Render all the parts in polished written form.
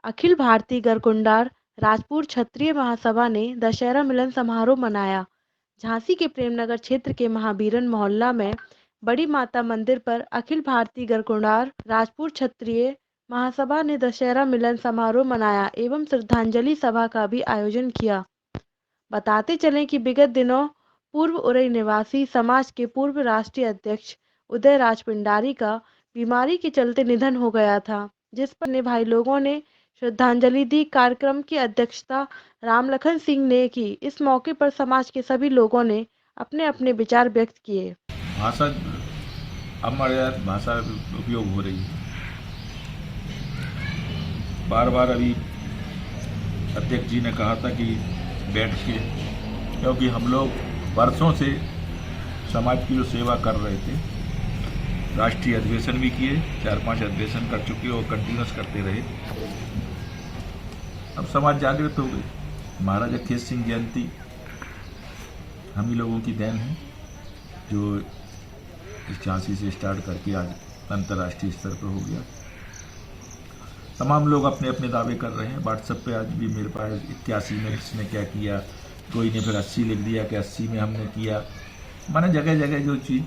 अखिल भारतीय गरकुंडार राजपूत क्षत्रिय महासभा ने दशहरा मिलन समारोह मनाया। झांसी के प्रेमनगर क्षेत्र के महावीरन मोहल्ला में बड़ी माता मंदिर पर अखिल भारतीय गरकुंडार राजपूत क्षत्रिय महासभा ने दशहरा मिलन समारोह मनाया एवं श्रद्धांजलि सभा का भी आयोजन किया। बताते चलें कि विगत दिनों पूर्व उरई निवासी समाज के पूर्व राष्ट्रीय अध्यक्ष उदय राज पिंडारी का बीमारी के चलते निधन हो गया था, जिस पर ने भाई लोगों ने श्रद्धांजलि दी। कार्यक्रम की अध्यक्षता रामलखन सिंह ने की। इस मौके पर समाज के सभी लोगों ने अपने अपने विचार व्यक्त किए। भाषा अमर्याद भाषा उपयोग हो रही है। बार बार अभी अध्यक्ष जी ने कहा था कि बैठ के, क्योंकि हम लोग वर्षों से समाज की जो सेवा कर रहे थे, राष्ट्रीय अधिवेशन भी किए, 4-5 अधिवेशन कर चुके और कंटिन्यूस करते रहे। अब समाज जागृत हो गई। महाराज अखेत सिंह जयंती हम ही लोगों की देन है, जो इस झांसी से स्टार्ट करके आज अंतर्राष्ट्रीय स्तर पर हो गया। तमाम लोग अपने अपने दावे कर रहे हैं। व्हाट्सएप पे आज भी मेरे पास 81 में किसने क्या किया, कोई ने फिर 80 लिख दिया कि 80 में हमने किया। माने जगह जगह जो चीज़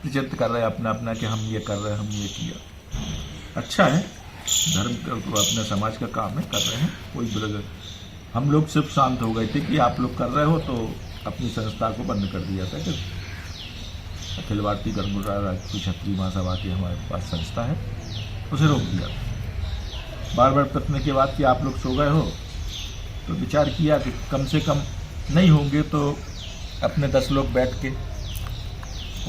प्रचित कर रहे हैं अपना अपना कि हम ये कर रहे हैं, हम ये किया। अच्छा है, धर्म का अपने समाज का काम है, कर रहे हैं, कोई बुरा। हम लोग सिर्फ शांत हो गए थे कि आप लोग कर रहे हो तो अपनी संस्था को बंद कर दिया था कि अखिल भारतीय गरकुंडार राजपूत क्षत्रिय महासभा की हमारे पास संस्था है, उसे रोक दिया। बार बार तकने के बाद कि आप लोग सो गए हो, तो विचार किया कि कम से कम नहीं होंगे तो अपने 10 लोग बैठ के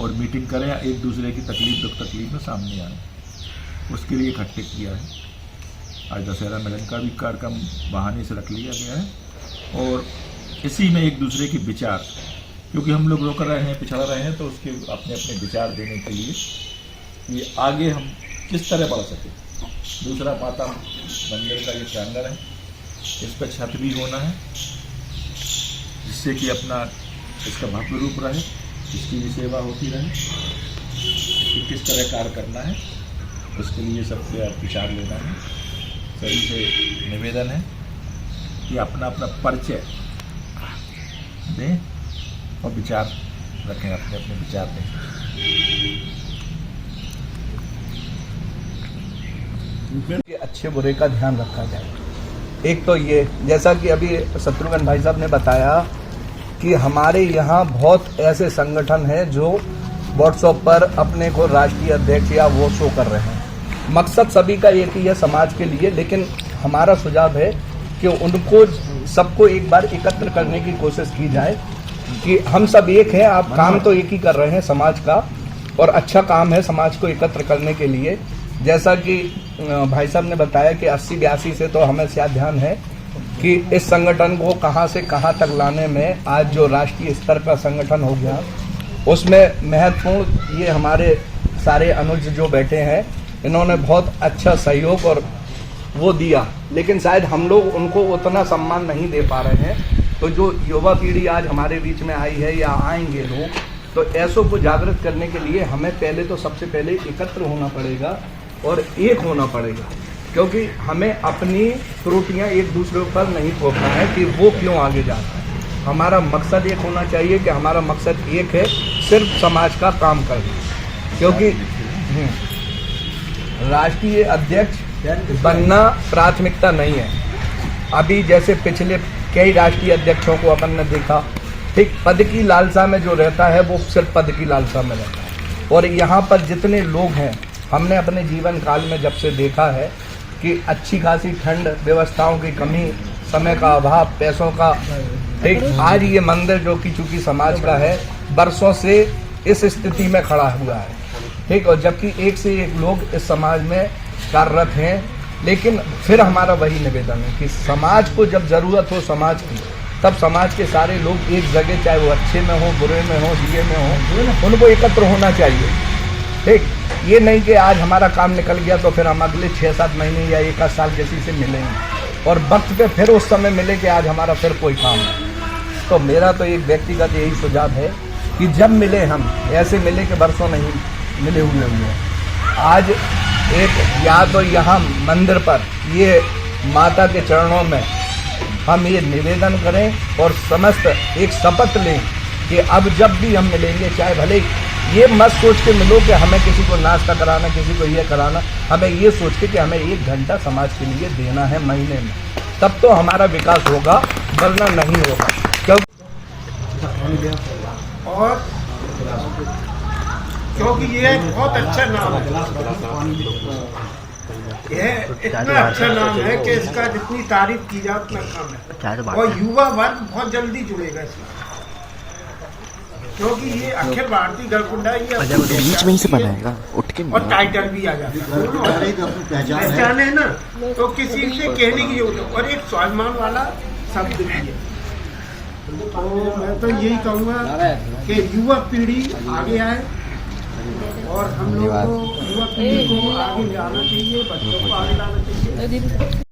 और मीटिंग करें, एक दूसरे की तकलीफ दुख तकलीफ में सामने आए। उसके लिए इकट्ठे किया है। आज दशहरा मिलन का भी कार्यक्रम बहाने से रख लिया गया है और इसी में एक दूसरे के विचार, क्योंकि हम लोग रोक रहे हैं, पिछड़ा रहे हैं, तो उसके अपने अपने विचार देने के लिए कि आगे हम किस तरह बढ़ सके। दूसरा माता मंदिर का ये प्रांगण है, इस पर छत भी होना है, जिससे कि अपना इसका भव्य रूप रहे, इसकी भी सेवा होती रहे, कि किस तरह कार्य करना है, उसके लिए सबके विचार लेना है। सभी से निवेदन है कि अपना अपना परिचय दें और विचार रखें, अपने अपने विचार दें। कि अच्छे बुरे का ध्यान रखा जाए। एक तो ये, जैसा कि अभी शत्रुघ्न भाई साहब ने बताया कि हमारे यहाँ बहुत ऐसे संगठन हैं जो व्हाट्सएप पर अपने को राष्ट्रीय अध्यक्ष या वो शो कर रहे हैं। मकसद सभी का एक ही है समाज के लिए, लेकिन हमारा सुझाव है कि उनको सबको एक बार एकत्र करने की कोशिश की जाए कि हम सब एक हैं। आप काम तो एक ही कर रहे हैं समाज का, और अच्छा काम है समाज को एकत्र करने के लिए। जैसा कि भाई साहब ने बताया कि 80-82 से तो हमें शायद ध्यान है कि इस संगठन को कहां से कहां तक लाने में आज जो राष्ट्रीय स्तर का संगठन हो गया, उसमें महत्वपूर्ण ये हमारे सारे अनुज जो बैठे हैं, इन्होंने बहुत अच्छा सहयोग और वो दिया, लेकिन शायद हम लोग उनको उतना सम्मान नहीं दे पा रहे हैं। तो जो युवा पीढ़ी आज हमारे बीच में आई है या आएंगे लोग, तो ऐसों को जागृत करने के लिए हमें पहले तो सबसे पहले एकत्र होना पड़ेगा और एक होना पड़ेगा, क्योंकि हमें अपनी त्रुटियां एक दूसरे पर नहीं थोपना है कि वो क्यों आगे जाता है। हमारा मकसद एक होना चाहिए कि हमारा मकसद एक है, सिर्फ समाज का काम करना। क्योंकि राष्ट्रीय अध्यक्ष बनना प्राथमिकता नहीं है। अभी जैसे पिछले कई राष्ट्रीय अध्यक्षों को अपन ने देखा, ठीक पद की लालसा में जो रहता है वो सिर्फ पद की लालसा में रहता है। और यहाँ पर जितने लोग हैं, हमने अपने जीवन काल में जब से देखा है कि अच्छी खासी ठंड, व्यवस्थाओं की कमी, समय का अभाव, पैसों का, ठीक आज ये मंदिर जो कि चूंकि समाज का है, वर्षों से इस स्थिति में खड़ा हुआ है, ठीक। और जबकि एक से एक लोग इस समाज में कार्यरत हैं, लेकिन फिर हमारा वही निवेदन है कि समाज को जब जरूरत हो समाज की, तब समाज के सारे लोग एक जगह, चाहे वो अच्छे में हो, बुरे में हो, दिए में हो, उनको एकत्र होना चाहिए, ठीक। ये नहीं कि आज हमारा काम निकल गया तो फिर हम अगले 6-7 महीने या 1 साल किसी से मिलेंगे और वक्त पे फिर उस समय मिले कि आज हमारा फिर कोई काम है। तो मेरा तो एक व्यक्तिगत यही सुझाव है कि जब मिले हम, ऐसे मिले कि वर्षों नहीं मिले हुए हैं। आज एक या तो यहाँ मंदिर पर ये माता के चरणों में हम ये निवेदन करें और समस्त एक शपथ लें कि अब जब भी हम मिलेंगे, चाहे भले ये मत सोच के मिलो कि हमें किसी को नाश्ता कराना, किसी को ये कराना, हमें ये सोच के कि हमें 1 घंटा समाज के लिए देना है महीने में, तब तो हमारा विकास होगा, वरना नहीं होगा। और क्योंकि ये एक बहुत अच्छा नाम है, यह इतना अच्छा नाम है कि इसका जितनी तारीफ की जाए उतना कम है। और युवा वर्ग बहुत जल्दी जुड़ेगा इसमें, क्योंकि ये अखिल भारतीय गलकुंडा ये बीच में ही से बनाएगा उठ के, और टाइटल भी आ जाता है, पहचान है ना, तो किसी से कहने की जरूरत है, और एक स्वाभिमान वाला शब्द भी है। तो मैं तो यही कहूँगा कि युवा पीढ़ी आगे आए और हम लोग को युवा पीढ़ी को आगे जाना चाहिए, बच्चों को आगे लाना चाहिए।